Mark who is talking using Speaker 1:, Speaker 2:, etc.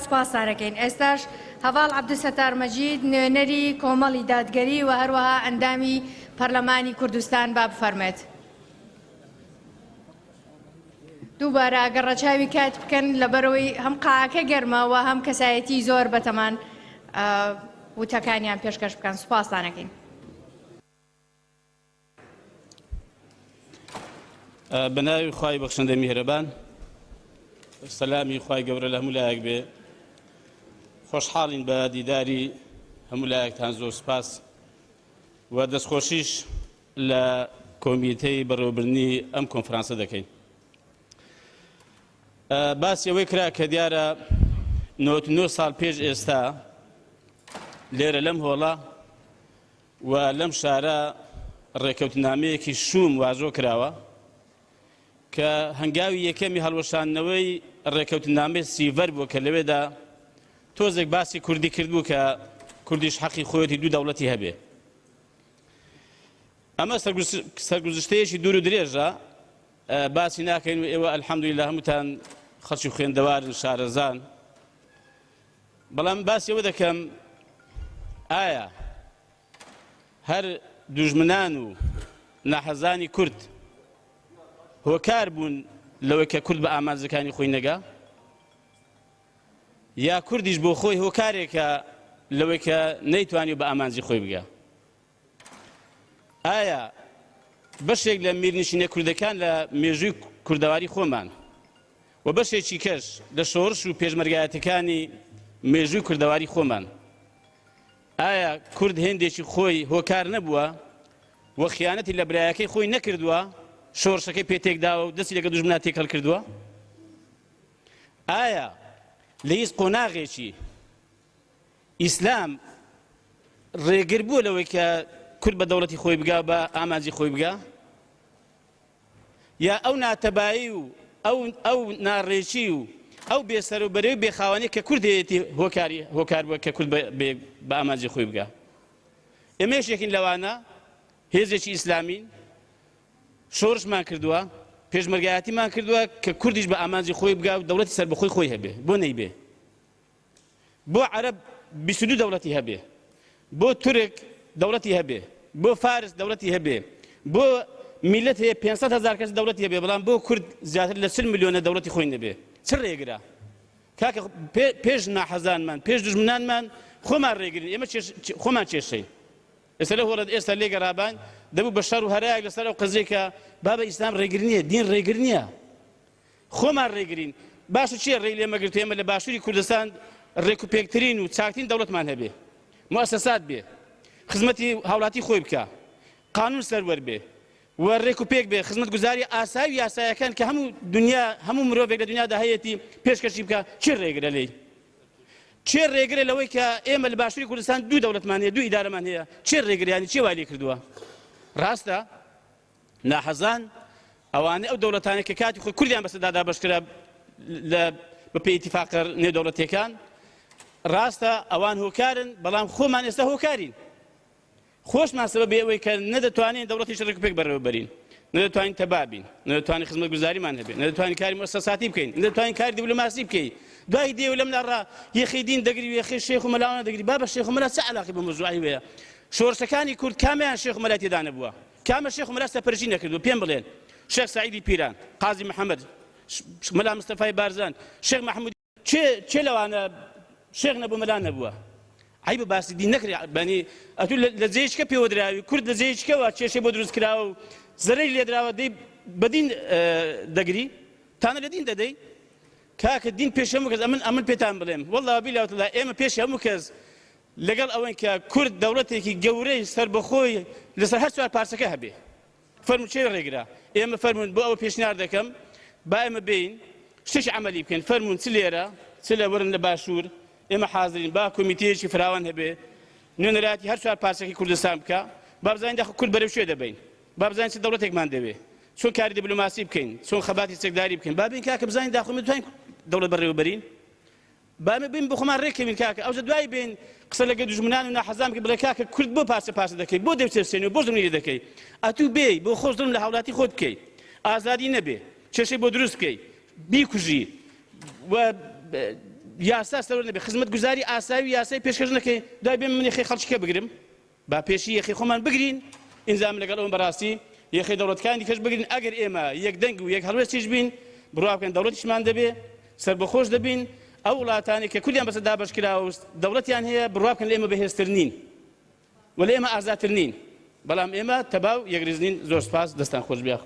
Speaker 1: سپاسارەکەین. ئێستاش هەڤاڵ عەبدولستار مەجید نوێنەری کۆمەڵی دادگەری و هەروەها ئەندامی پەرلەمانی کوردستان با بفەرمێت. دووبارە ئەگەر ڕەچاوی کات بکەن لەبەرەوەی هەم قاعەکە گەرمەوە هەم کەسایەتی زۆر بەتەمان وتەکانیان پێشکەش بکەن. سوپاسانەکەین.
Speaker 2: بەناوی خوای بەخشەندە میهرەبان، سەلامی خوای گەورە لە هەموو لایەک بێ. خۆشحاڵین بە دیداری هەموو لایەکتان، زۆر سپاس و دەستخۆشیش لە کۆمیتەی بەڕێوەبردنی ئەم کۆنفرانسە دەکەین. باسی ئەوەی کرا کە دیارە 99 ساڵ پێش ئێستا لێرە لەم هۆڵە و لەم شارە ڕێکەوتنامەیەکی شوم واژۆ کراوە کە هەنگاوی یەکەمی هەڵوەشاندنەوەی ڕێکەوتنامەی سیڤەر بووە کە لەوێدا تۆزێک باسی کوردی کردبوو کە کوردیش حەقی خۆیەتی دوو دەوڵەتی هەبێ. ئەمە سەرگوزشتەیەکی دوور و درێژە، باسی ناکەین و ئێوە ئەلحەمدولیلا هەمووتان خەڵکی خوێندەوارن، شارەزان. بەڵام باسی ئەوە دەکەم ئایا هەر دوژمنان و ناحەزانی کورد هۆکار بوون لەوەی کە کورد بە ئامانجەکانی خۆی نەگا، یا کوردیش بۆ خۆی هۆکارێکە لەوەی کە نەیتوانی بە ئامانجی خۆی بگا؟ ئایا بەشێک لە میرنشینە کوردەکان لە مێژووی کوردەواری خۆمان و بەشێکی کەش لە شۆڕش و پێشمەرگایەتەکانی مێژووی کوردەواری خۆمان، ئایا کورد هێندێکی خۆی هۆکار نەبووە و خیانەتی لە برایەکەی خۆی نەکردووە، شۆڕشەکەی پێتێکداوە و دەستی لەگە دوژمنان تێکەڵ کردووە؟ ئایا لە هیچ قۆناغێکی ئیسلام ڕێگر بووە لەوەی کە کورد بە دەوڵەتی خۆی بگا، بە ئامانجی خۆی بگا؟ یا ئەو ناتەبایی و ئەو ناڕێکی و ئەو بێسەروبەرەی و بێخاوەنی کە کورد هەیەی هۆکار بووە کە کورد بە ئامانجی خۆی بگا؟ ئێمە یەکێکین لەوانە، هێزێکی ئیسلامین، شۆڕشمان کردووە، پێشمەرگایەتیمان کردووە کە کوردیش بە ئامانجی خۆی بگا و دەوڵەتی سەربەخۆی خۆی هەبێ. بۆ نەیبێ؟ بۆ عەرەب 22 دەوڵەتی هەبێ، بۆ تورک دەوڵەتی هەبێ، بۆ فارس دەوڵەتی هەبێ، بۆ میلەت هەیە 500,000 کەس دەوڵەتی هەبێ، بەڵام بۆ کورد زیاتر لە 40 ملیۆنە دەوڵەتی خۆی نەبێ. چ ڕێگرا؟ کاکە پێش ناحەزانمان، پێش دوژمنانمان خۆمان ڕێگرین، ئێمە خۆمان کێشەی. ئێستا لە هۆڵەت ئێستا لێگەڕابان دەبوو بە شەڕ و هەرایەک لەسەر ئەو قزەی کە بابە ئیسلام ڕێگر نییە، دین ڕێگر نییە، خۆمان ڕێگرین. باشە چییە ڕێی لێمەگرتو؟ ئێمە لە باشووری کوردستان ڕێکوپێکترین و چاکترین دەوڵەتمان هەبێ، موسسات بێ، خزمەتی هاوڵاتی خۆی بکە، قانون سەروەر بێ و ڕێکوپێک بێ، خزمەت گوزاری ئاسایی و یاسایەکان کە هەموو دنیا، هەموو مرۆڤێک لە دنیادا هەیەتی پێشکەشی بکە. چی ڕێگرە لێی؟ چێ ڕێگرە لەوەی کە ئێمە لە باشووری کوردستان دوو دەوڵەتمان هەیە، دوو ئیدارەمان هەیە؟ چێ ڕێگریانی چێ وای لێ کردووە؟ ڕاستە ناحەزان ئەوانە ئەو دەوڵەتانە کە کاتی خۆی کوردیان بەسەردا بەشکرا بەپێی ئیتیفاقە نێودەوڵەتیەکان، ڕاستە ئەوان هۆکارن، بەڵام خۆمان ئێستا هۆکارین. خۆشمان سەبەب بێ کە نەدەتوانین دەوڵەتیش ڕێکوپێک بەڕێوەبەرین، نەدەتوانین تەبابین، نەدەتوانین خزمەت گوزاریمان هەبێت، نەدەتوانین کاری مؤسساتی بکەین، نەدەتوانین کاری دیپلۆماسی بکەین. دوای دێ و لەملا ڕا یەخی دین دەگری و یەخی شێخ و مەلاوانە دەگری. بابە شێخ و مەلا چه عەلاقی بە مۆزوعی وەیە؟ شۆڕشەکانی کورد کامیان شێخ و مەلا تێدا نەبووە؟ کامە شێخ و مەلا سەرپەرشتی نەکردووە؟ پێم بڵێن. شێخ سعیدی پیران، قازی محەممەد، مەلا مستەفای بارزان، شێخ محەمودی، چێ لەوانە شێخ نەبوو مەلا نەبووە؟ عیب باسی دین نەکرێ. بەنی ئەتوو لە جێیچکە پێوە دراوی، کورد لە جێیچکەوە کێشەی بۆ دروست کراوە و زەرەی لێدراوە، دەی بە دین دەگری، تانە لە دین دەدەی؟ کاکە دین پێش هەموو کەس، ئەمن پێتان بڵێم وەڵڵا بیلاوتڵا، ئێمە پێش هەموو کەس لەگەڵ ئەوەی کە کورد دەوڵەتێکی گەورەی سەربەخۆی لەسەر هەر چوار پارچەکە هەبێ، فەرموون چێ ڕێگرا؟ ئێمە فەرموون بۆ ئەوە پێشنیار دەکەم با ئێمە بین شتێکی عەمەلی بکەین. فەرموون چ لێرە چ لە وەرن لە باشوور، ئێمە حازرین با کۆمیتەیەکی فراوان هەبێ، نوێنەراتی هەر چوار پارچەکی کوردستان بکە، با بزانین داخە کورد بەرەو شوێ دەبین، با بزانین چ دەوڵەتێکمان دەوێ، چۆن کاری دیپلۆماسی بکەین، چۆن خەباتی چەکداری بکەین، با بین کاکە بزانین داخۆ دەتوانین دەوڵەت بەڕێوەبەرین. بامە بین بۆ خۆمان ڕێکەوین کاکە، ئەوجە دوای بین قسە لەگە دوژمنان و ناحەزان بکە، بڵێ کاکە کورد بۆ پارچە دەکەی، بۆ دەوچێسێنی و بۆ زمینی دەکەی، ئەتوو بێ بۆ خۆش دڵم لە هاوڵاتی خۆت بکەی، ئازادی نەبێ، کێشەی بۆ دروست بکەی، بیکوژی و یاسا سەر نەبێ خزمەت گوزاری ئاساوی یاسای پێشکەش نەکەی دوای بێ منی خێ خەڵکیکە بگرم با پێشی یەخی خۆمان بگرین ئینزام لەگەڵ ئەوم بەڕاستی یەخی دەوڵەتەکانی کەش بگرین ئەگەر ئێمە یەک دەنگ و یەک هەڵوێستیش بین بڕوا بکەن دەوڵەتیشمان دەبێ سەربەخۆش دەبین ئەو وڵاتانی کە کوردیان بەسەر دابەشکراوە دەوڵەتیان هەیە بڕوا بکەن لە ئێمە بەهێزتر نین و لە ئێمە ئازاتر نین بەڵام ئێمە تەباو یەکریز نین زۆر سپاس دەستان خۆش بیاخ